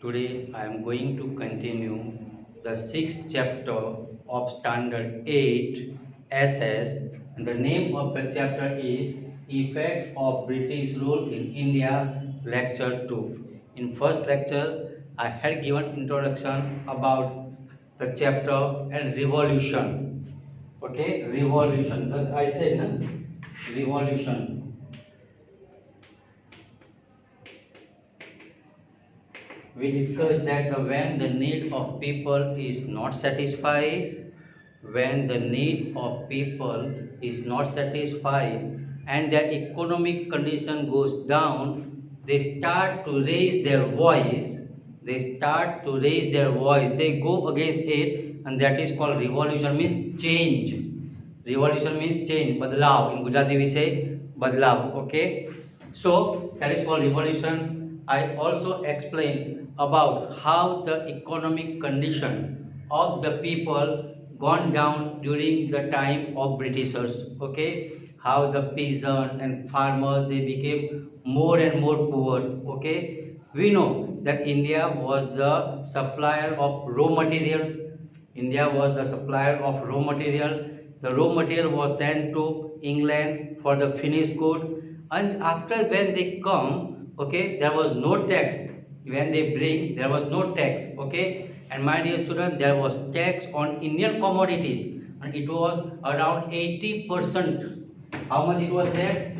Today I am going to continue the sixth chapter of Standard 8 SS. The name of the chapter is Effect of British Rule in India, Lecture 2. In first lecture, I had given introduction about the chapter and revolution. Okay, revolution. Thus I said, na? Revolution. We discussed that when the need of people is not satisfied, when the need of people is not satisfied and their economic condition goes down, they start to raise their voice. They start to raise their voice. They go against it, and that is called revolution. Means change. Revolution means change. Badlav. In Gujarati we say badlav. Okay. So that is called revolution. I also explained about how the economic condition of the people gone down during the time of Britishers. Okay, how the peasant and farmers they became more and more poor. Okay, we know that India was the supplier of raw material. India was the supplier of raw material. The raw material was sent to England for the finished good, and after when they come, okay, there was no tax. When they bring, there was no tax. Okay, and my dear student, there was tax on Indian commodities, and it was around 80%. How much it was there?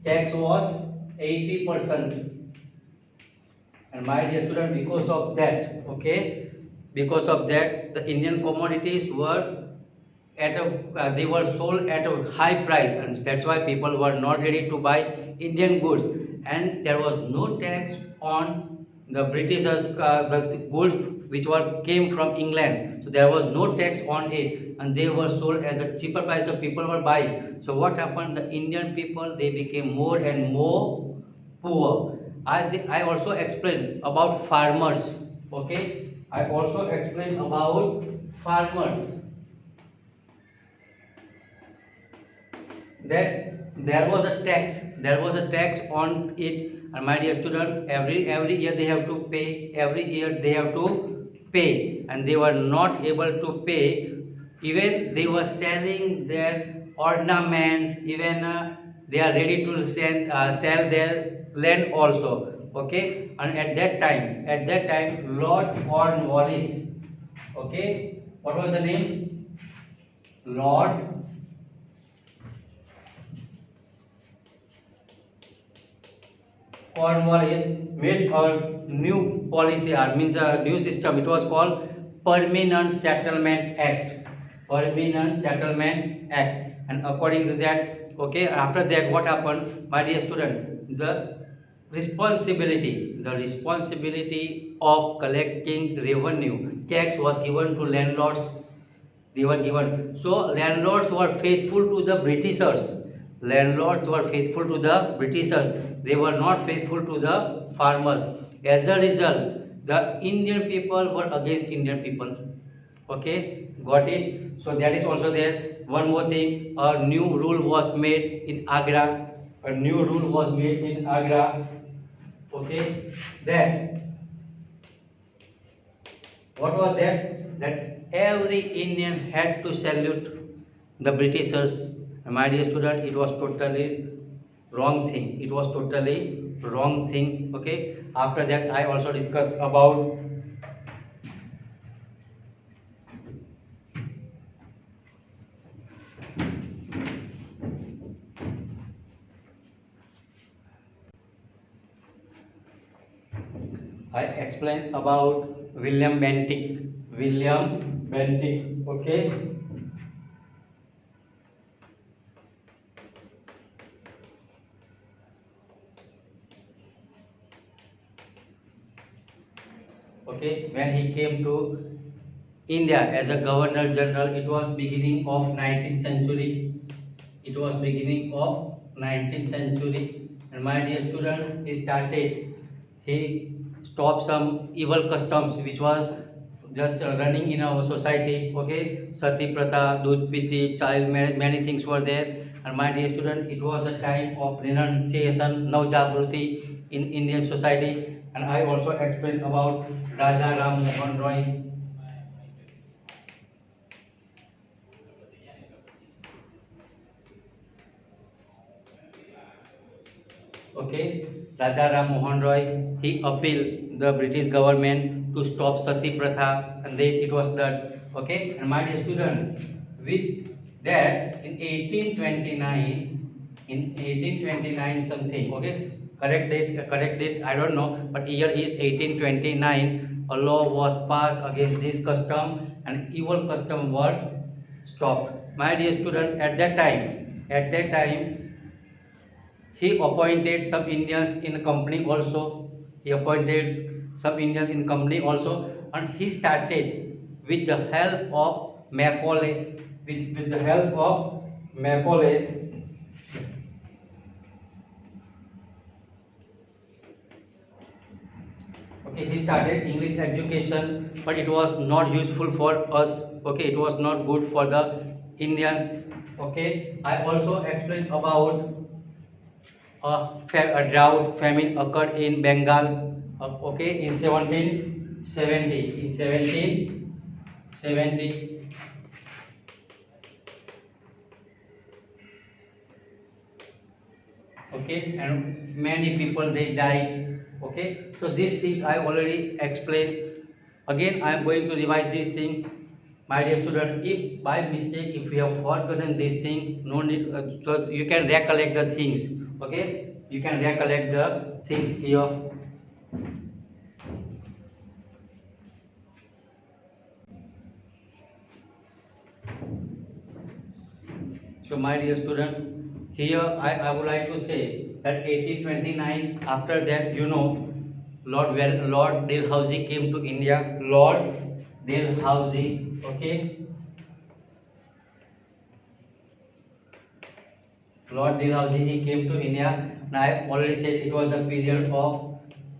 Tax was 80%. And my dear student, because of that, okay, because of that, the Indian commodities were they were sold at a high price, and that's why people were not ready to buy Indian goods, and there was no tax on the Britishers the goods which were came from England. So there was no tax on it, and they were sold as a cheaper price, so people were buying. So what happened? The Indian people they became more and more poor. I also explained about farmers. Okay, I also explained about farmers, that there was a tax on it, and my dear student, every year they have to pay, every year they have to pay, and they were not able to pay. Even they were selling their ornaments, even they are ready to sell their land also. Okay, and at that time Lord Cornwallis, okay, what was the name? Lord Cornwallis made a new policy, or means a new system. It was called Permanent Settlement Act. Permanent Settlement Act. And according to that, okay, after that, what happened, my dear student? The responsibility of collecting revenue tax was given to landlords. They were given. So landlords were faithful to the Britishers. Landlords were faithful to the Britishers. They were not faithful to the farmers. As a result, the Indian people were against Indian people. Okay, got it? So that is also there. One more thing, a new rule was made in Agra. A new rule was made in Agra. Okay, that what was that? That every Indian had to salute the Britishers. My dear student, it was totally wrong thing. It was totally wrong thing. Okay. After that, I also discussed about. I explained about William Bentinck. William Bentinck. Okay. Okay. When he came to India as a Governor General, it was beginning of 19th century. It was beginning of 19th century, and my dear student, he stopped some evil customs which was just running in our society. Okay, sati pratha, dudh piti, child marriage, many things were there. And my dear student, it was a time of renunciation, now jagruti in Indian society. and I also explained about Raja Ram Mohan Roy. Okay, Raja Ram Mohan Roy, he appealed the British government to stop Sati Pratha, and then it was done. Okay, and my dear student, with that in 1829, in 1829 something. Okay, correct date. I don't know, but year is 1829. A law was passed against this custom, and evil custom was stopped. My dear student, at that time he appointed some Indians in company also. He appointed some Indians in company also, and he started with the help of Macaulay. With the help of Macaulay, okay, he started English education, but it was not useful for us. Okay, it was not good for the Indians. Okay, I also explained about a drought famine occurred in Bengal, okay, in 1770. In 1770, okay, and many people they died. Okay, so these things I already explained. Again, I am going to revise this thing. My dear student, if by mistake if you have forgotten this thing, no need. So you can recollect the things. Okay, you can recollect the things here. So my dear student, here I would like to say that 1829, after that, Lord Dalhousie came to India. Lord Dalhousie, okay, Lord Dalhousie, he came to India. And I already said it was the period of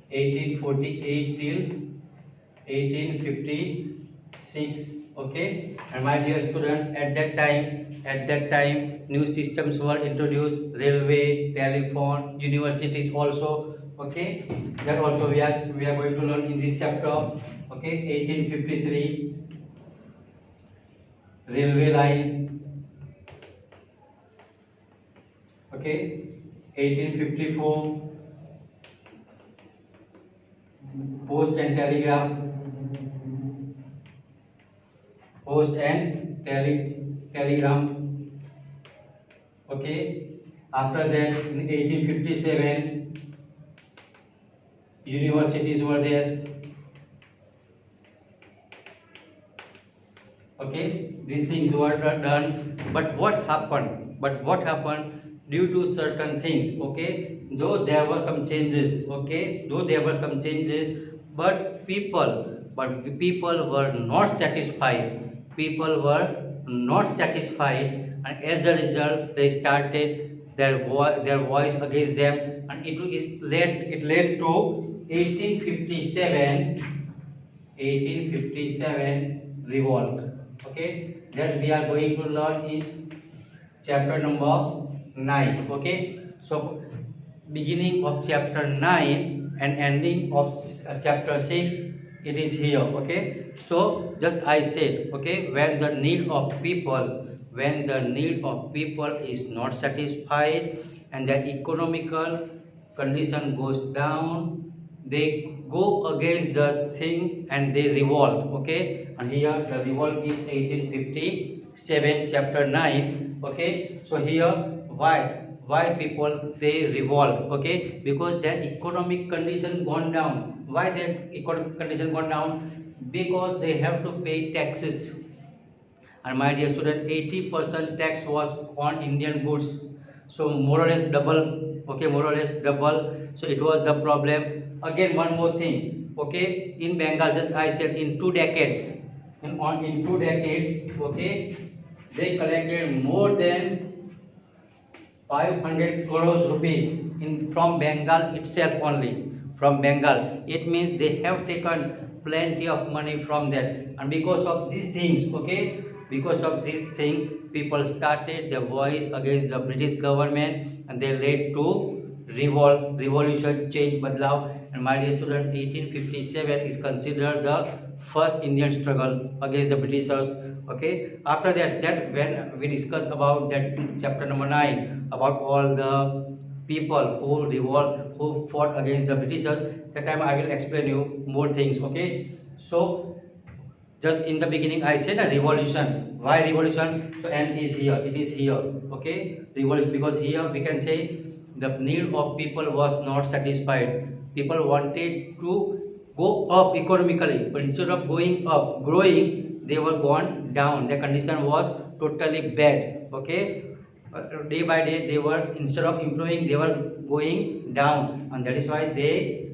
1848 till 1856. Okay, and my dear student, at that time new systems were introduced, railway, telephone, universities also. Okay, that also we are going to learn in this chapter. Okay, 1853 railway line. Okay, 1854 post and telegraph, post and telegram. Okay, after that in 1857 universities were there. Okay, these things were done, but what happened due to certain things. Okay, though there were some changes. Okay, though there were some changes, but people were not satisfied. People were not satisfied, and as a result they started their voice against them, and it led to 1857 1857 revolt. Okay, that we are going to learn in chapter number 9. Okay, so beginning of chapter 9 and ending of chapter 6, it is here. Okay, so just I said, okay, when the need of people is not satisfied and the economical condition goes down, they go against the thing and they revolt. Okay, and here the revolt is 1857 chapter 9. Okay, so here why people they revolt. Okay, because their economic condition gone down. Why their economic condition gone down? Because they have to pay taxes. And my dear student, 80% tax was on Indian goods, so more or less double. Okay, more or less double. So it was the problem. Again, one more thing. Okay, in Bengal, just I said, in 2 decades, in 2 decades, okay, they collected more than 500 crores rupees in from Bengal itself only. From Bengal, it means they have taken plenty of money from that. And because of these things, okay, because of this thing, people started their voice against the British government, and they led to revolution, change, badlav. And my dear student, 1857 is considered the first Indian struggle against the Britishers. Okay. After that when we discuss about that chapter number 9 about all the people who fought against the Britishers, that time I will explain you more things. Okay. So just in the beginning I said a revolution. Why revolution? So n is here, it is here. Okay, revolution, because here we can say the need of people was not satisfied. People wanted to go up economically, but instead of going up, growing, they were gone down. Their condition was totally bad. Okay, day by day they were, instead of improving, they were going down, and that is why they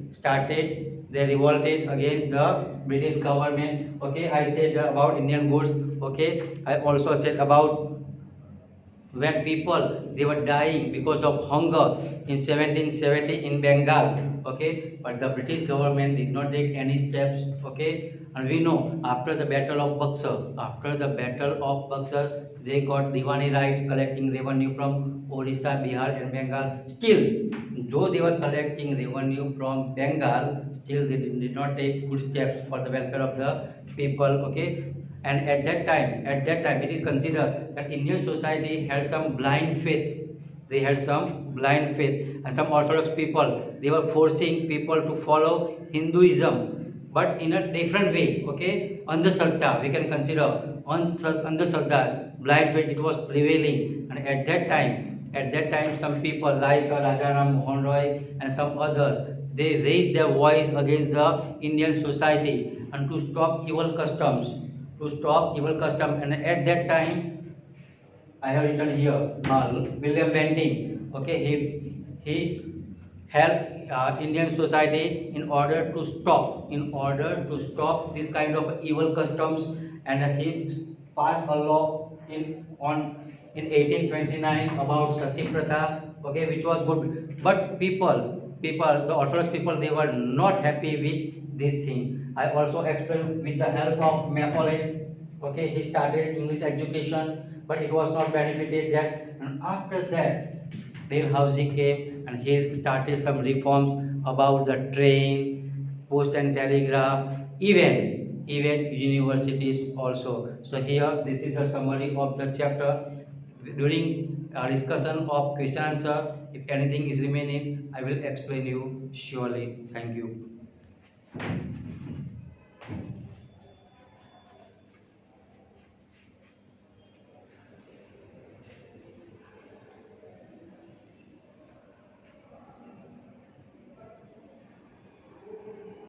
revolted against the British government. Okay, I said about Indian goods. Okay, I also said about when people they were dying because of hunger in 1770 in Bengal. Okay, but the British government did not take any steps. Okay, and we know after the battle of Buxar, they got Diwani rights, collecting revenue from Odisha, Bihar and Bengal. Still, though they were collecting revenue from Bengal, still they did not take good steps for the welfare of the people. Okay, and at that time it is considered that Indian society had some blind faith. They had some blind faith, and some orthodox people, they were forcing people to follow Hinduism, but in a different way. Okay, andhashraddha we can consider, andhashraddha, blind faith, it was prevailing. And at that time some people like Rajaram Mohan Roy and some others, they raised their voice against the Indian society and to stop evil customs, and at that time I have written here, William Benting. Okay, he helped Indian society in order to stop this kind of evil customs, and he passed a law in 1829 about Sati Pratha. Okay, which was good, but the Orthodox people, they were not happy with this thing. I also explained with the help of Macaulay. Okay, he started English education, but it was not benefited that. And after that, Dalhousie came and he started some reforms about the train, post and telegraph, even universities also. So here, this is a summary of the chapter. During discussion of question answer, if anything is remaining, I will explain you surely. Thank you.